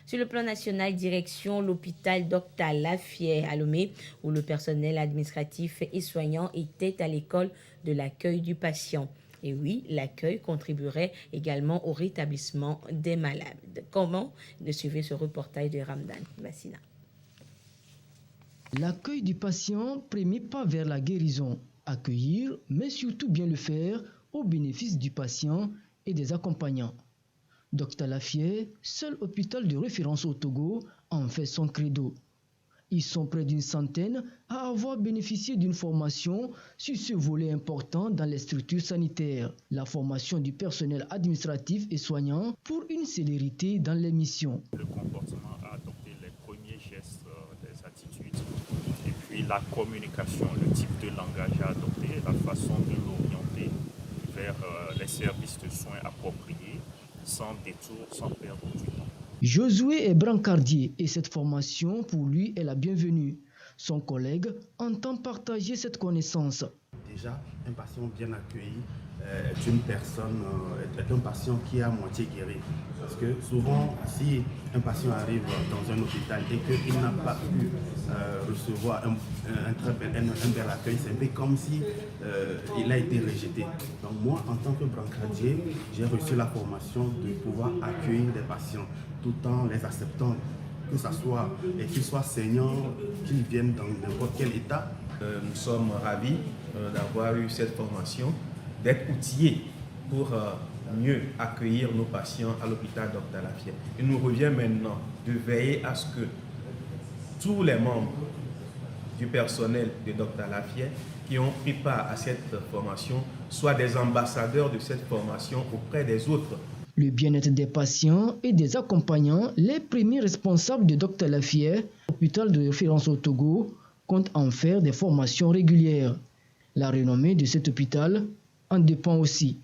Sur le plan national, direction l'hôpital Dr Lafié à Lomé, où le personnel administratif et soignant était à l'école de l'accueil du patient. Et oui, l'accueil contribuerait également au rétablissement des malades. Comment de suivre ce reportage de Ramdan Massina? L'accueil du patient, premier pas vers la guérison. Accueillir, mais surtout bien le faire au bénéfice du patient et des accompagnants. Dr Lafié, seul hôpital de référence au Togo, en fait son credo. Ils sont près d'une centaine à avoir bénéficié d'une formation sur ce volet important dans les structures sanitaires, la formation du personnel administratif et soignant pour une célérité dans les missions. Le comportement à adopter, les premiers gestes, des attitudes, et puis la communication, le type de langage à adopter, la façon de l'orienter vers les services de soins appropriés, sans détour, sans perdre du temps. Josué est brancardier et cette formation pour lui est la bienvenue. Son collègue entend partager cette connaissance. Déjà, un patient bien accueilli est une personne, est un patient qui est à moitié guéri. Parce que souvent, si un patient arrive dans un hôpital et qu'il n'a pas pu recevoir un bel accueil, c'est un peu comme si il a été rejeté. Donc moi, en tant que brancardier, j'ai reçu la formation de pouvoir accueillir des patients tout en les acceptant, que ce soit qu'ils soient saignants, qu'ils viennent dans n'importe quel état. Nous sommes ravis d'avoir eu cette formation, d'être outillés pour mieux accueillir nos patients à l'hôpital Dr Lafié. Il nous revient maintenant de veiller à ce que tous les membres du personnel de Dr Lafié qui ont pris part à cette formation soient des ambassadeurs de cette formation auprès des autres. Le bien-être des patients et des accompagnants, les premiers responsables de Dr Lafié, hôpital de référence au Togo, comptent en faire des formations régulières. La renommée de cet hôpital en dépend aussi.